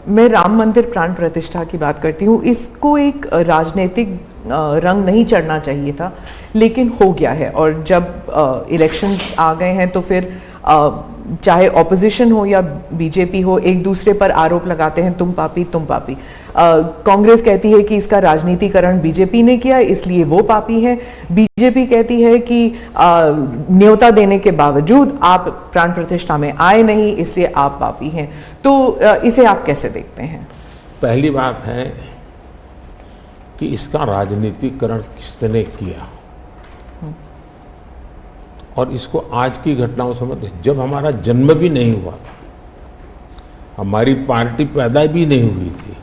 मैं राम मंदिर प्राण प्रतिष्ठा की बात करती हूँ। इसको एक राजनीतिक रंग नहीं चढ़ना चाहिए था, लेकिन हो गया है। और जब इलेक्शंस आ गए हैं तो फिर चाहे ऑपोजिशन हो या बीजेपी हो, एक दूसरे पर आरोप लगाते हैं, तुम पापी तुम पापी। कांग्रेस कहती है कि इसका राजनीतिकरण बीजेपी ने किया इसलिए वो पापी है। बीजेपी कहती है कि न्योता देने के बावजूद आप प्राण प्रतिष्ठा में आए नहीं इसलिए आप पापी हैं। तो इसे आप कैसे देखते हैं? पहली बात है कि इसका राजनीतिकरण किसने किया, और इसको आज की घटनाओं से मत। जब हमारा जन्म भी नहीं हुआ था, हमारी पार्टी पैदा भी नहीं हुई थी,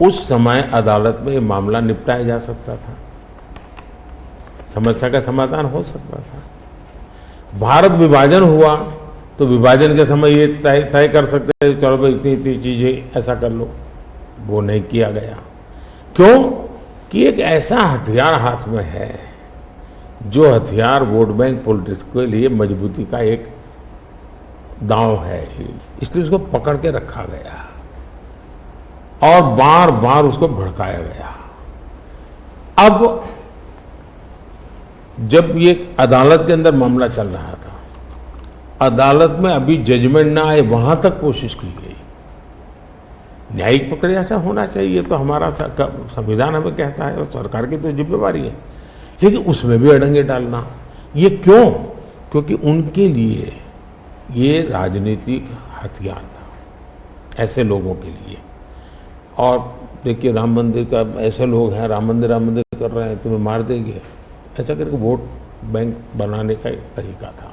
उस समय अदालत में ये मामला निपटाया जा सकता था, समस्या का समाधान हो सकता था। भारत विभाजन हुआ तो विभाजन के समय ये तय कर सकते हैं चलो भाई इतनी इतनी चीजें ऐसा कर लो, वो नहीं किया गया। क्यों? कि एक ऐसा हथियार हाथ में है जो हथियार वोट बैंक पॉलिटिक्स के लिए मजबूती का एक दांव है, इसलिए उसको पकड़ के रखा गया और बार बार उसको भड़काया गया। अब जब ये अदालत के अंदर मामला चल रहा था, अदालत में अभी जजमेंट ना आए वहां तक कोशिश की गई। न्यायिक प्रक्रिया से होना चाहिए तो हमारा संविधान हमें कहता है और सरकार की तो जिम्मेवारी है, लेकिन उसमें भी अड़ंगे डालना, ये क्यों? क्योंकि उनके लिए ये राजनीतिक हथियार था, ऐसे लोगों के लिए। और देखिए राम मंदिर का, ऐसे लोग हैं राम मंदिर कर रहे हैं, तुम्हें मार देंगे, ऐसा करके वोट बैंक बनाने का एक तरीका था।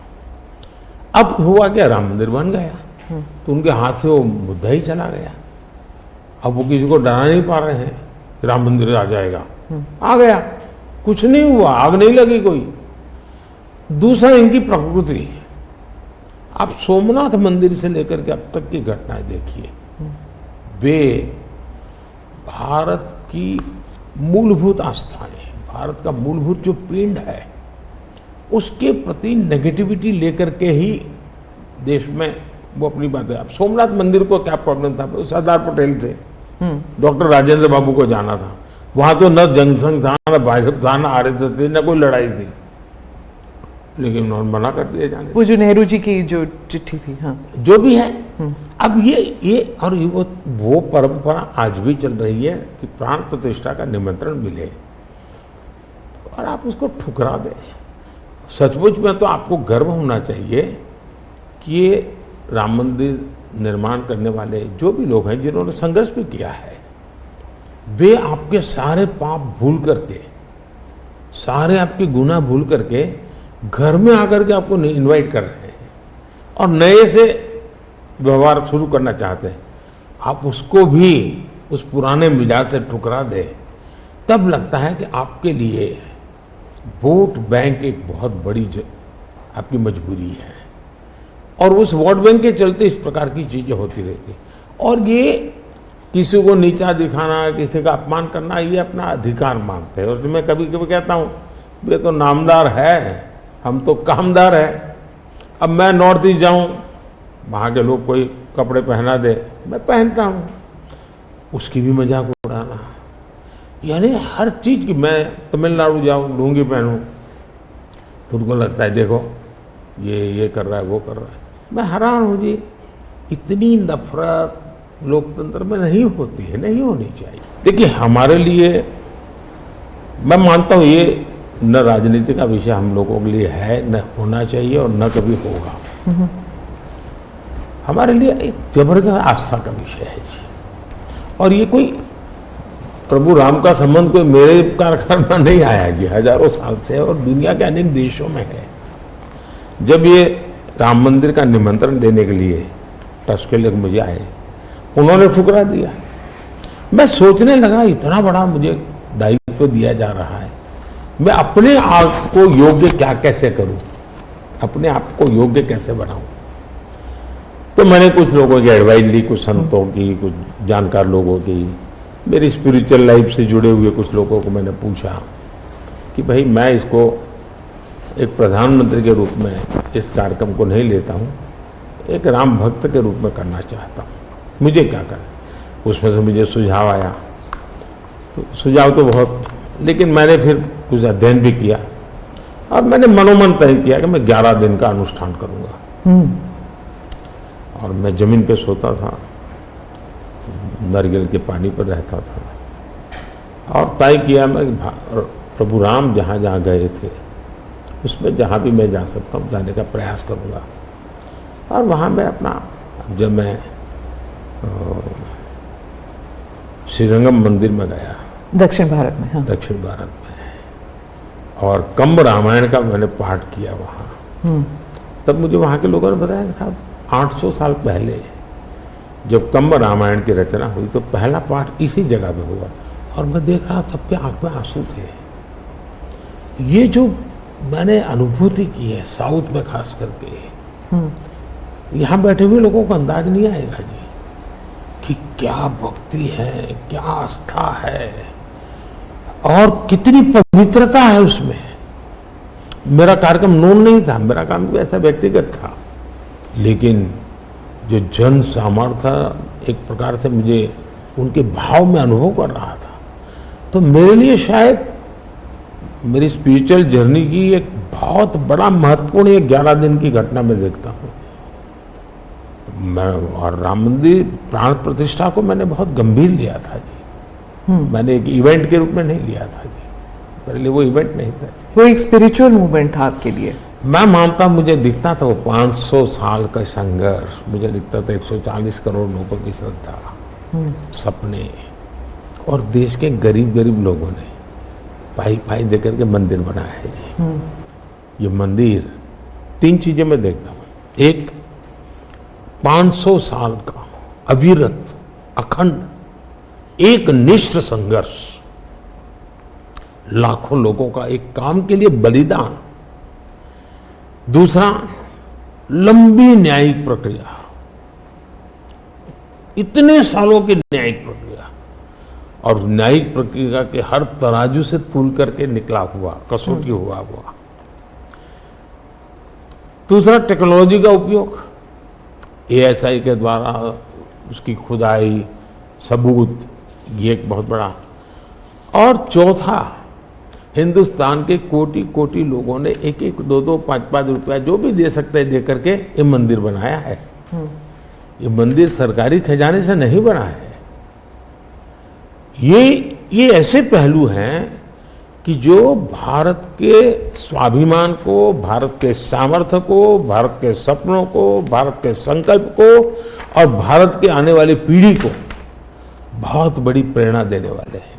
अब हुआ क्या, राम मंदिर बन गया तो उनके हाथ से वो मुद्दा ही चला गया। अब वो किसी को डरा नहीं पा रहे हैं कि राम मंदिर आ जाएगा, आ गया, कुछ नहीं हुआ, आग नहीं लगी कोई। दूसरा इनकी प्रकृति, आप सोमनाथ मंदिर से लेकर के अब तक की घटनाएं देखिए, वे भारत की मूलभूत आस्थाएं, भारत का मूलभूत जो पिंड है उसके प्रति नेगेटिविटी लेकर के ही देश में वो अपनी बात है। अब सोमनाथ मंदिर को क्या प्रॉब्लम था, सरदार पटेल थे, डॉक्टर राजेंद्र बाबू को जाना था, वहां तो न जनसंघ था, न भाजपा था, न आरएसएस थी, न कोई लड़ाई थी, लेकिन उन्होंने मना कर दिया जाने। वो जो नेहरू जी की जो चिट्ठी थी, हाँ, जो भी है। अब ये और वो परंपरा आज भी चल रही है कि प्राण प्रतिष्ठा का निमंत्रण मिले और आप उसको ठुकरा दें। सचमुच में तो आपको गर्व होना चाहिए कि ये राम मंदिर निर्माण करने वाले जो भी लोग हैं जिन्होंने संघर्ष भी किया है, वे आपके सारे पाप भूल करके, सारे आपके गुनाह भूल करके घर में आकर के आपको इनवाइट कर रहे हैं और नए से व्यवहार शुरू करना चाहते हैं। आप उसको भी उस पुराने मिजाज से ठुकरा दे, तब लगता है कि आपके लिए वोट बैंक एक बहुत बड़ी आपकी मजबूरी है। और उस वोट बैंक के चलते इस प्रकार की चीजें होती रहती। और ये किसी को नीचा दिखाना, किसी का अपमान करना, ये अपना अधिकार मानते हैं। और मैं कभी कभी कहता हूँ ये तो नामदार है, हम तो कामदार है। अब मैं नॉर्थ ईस्ट जाऊँ, वहाँ के लोग कोई कपड़े पहना दे, मैं पहनता हूँ, उसकी भी मजाक उड़ाना, यानी हर चीज़ की। मैं तमिलनाडु जाऊँ, लुंगी पहनूँ, तो उनको लगता है देखो ये कर रहा है, वो कर रहा है। मैं हैरान हूँ जी, इतनी नफरत लोकतंत्र में नहीं होती है, नहीं होनी चाहिए। देखिए हमारे लिए, मैं मानता हूँ ये न राजनीति का विषय हम लोगों के लिए है, न होना चाहिए और न कभी होगा। हमारे लिए एक जबरदस्त आस्था का विषय है जी। और ये कोई प्रभु राम का संबंध कोई मेरे कारखाना में नहीं आया जी, हजारों साल से, और दुनिया के अनेक देशों में है। जब ये राम मंदिर का निमंत्रण देने के लिए ट्रस्ट के लोग मुझे आए, उन्होंने ठुकरा दिया। मैं सोचने लगा इतना बड़ा मुझे दायित्व दिया जा रहा है, मैं अपने आप को योग्य कैसे करूं, अपने आप को योग्य कैसे बनाऊं। तो मैंने कुछ लोगों की एडवाइस ली, कुछ संतों की, कुछ जानकार लोगों की, मेरी स्पिरिचुअल लाइफ से जुड़े हुए कुछ लोगों को मैंने पूछा कि भाई मैं इसको एक प्रधानमंत्री के रूप में इस कार्यक्रम को नहीं लेता हूँ, एक राम भक्त के रूप में करना चाहता हूँ। मुझे क्या करना। उसमें से मुझे सुझाव आया, तो सुझाव तो बहुत, लेकिन मैंने फिर कुछ अध्ययन भी किया और मैंने मनोमन तय किया कि मैं 11 दिन का अनुष्ठान करूंगा। और मैं जमीन पे सोता था, नारियल के पानी पर रहता था और तय किया मैं प्रभु राम जहाँ जहाँ गए थे उसमें जहाँ भी मैं जा सकता हूँ जाने का प्रयास करूँगा। और वहाँ मैं अपना, जब मैं श्रीरंगम मंदिर में गया दक्षिण भारत में, हाँ। दक्षिण भारत में, और कंब रामायण का मैंने पाठ किया वहाँ, तब मुझे वहाँ के लोगों ने बताया कि साहब 800 साल पहले जब कंब रामायण की रचना हुई तो पहला पाठ इसी जगह पे हुआ था। और मैं देख रहा सबके आंख में आंसू थे। ये जो मैंने अनुभूति की है साउथ में खास करके, यहाँ बैठे हुए लोगों को अंदाज नहीं आएगा जी कि क्या भक्ति है, क्या आस्था है और कितनी पवित्रता है उसमें। मेरा कार्यक्रम नोन नहीं था, मेरा काम भी ऐसा व्यक्तिगत था, लेकिन जो जन सामर्थ्य एक प्रकार से मुझे उनके भाव में अनुभव कर रहा था, तो मेरे लिए शायद मेरी स्पिरिचुअल जर्नी की एक बहुत बड़ा महत्वपूर्ण एक 11 दिन की घटना मैं देखता हूँ। मैं और राम मंदिर प्राण प्रतिष्ठा को मैंने बहुत गंभीर लिया था जी। मैंने एक इवेंट के रूप में नहीं लिया था जी, मेरे लिए वो इवेंट नहीं था। वो एक स्पिरिचुअल मूवमेंट था आपके लिए? मैं मानता, मुझे दिखता था वो 500 साल का संघर्ष, मुझे दिखता था 140 करोड़ लोगों की श्रद्धा, सपने, और देश के गरीब गरीब लोगों ने पाई पाई देकर के मंदिर बनाया है जी। ये मंदिर 3 चीजें मैं देखता हूँ। एक, 500 साल का अविरत अखंड एक निष्ठ संघर्ष, लाखों लोगों का एक काम के लिए बलिदान। दूसरा, लंबी न्यायिक प्रक्रिया, इतने सालों की न्यायिक प्रक्रिया, और न्यायिक प्रक्रिया के हर तराजू से तूल करके निकला हुआ, कसौटी हुआ। दूसरा, टेक्नोलॉजी का उपयोग, ASI के द्वारा उसकी खुदाई, सबूत, ये एक बहुत बड़ा। और चौथा, हिंदुस्तान के कोटि कोटि लोगों ने 1-1, 2-2, 5-5 रुपया जो भी दे सकते हैं दे करके ये मंदिर बनाया है। ये मंदिर सरकारी खजाने से नहीं बना है। ये ऐसे पहलू हैं कि जो भारत के स्वाभिमान को, भारत के सामर्थ्य को, भारत के सपनों को, भारत के संकल्प को और भारत के आने वाली पीढ़ी को बहुत बड़ी प्रेरणा देने वाले हैं।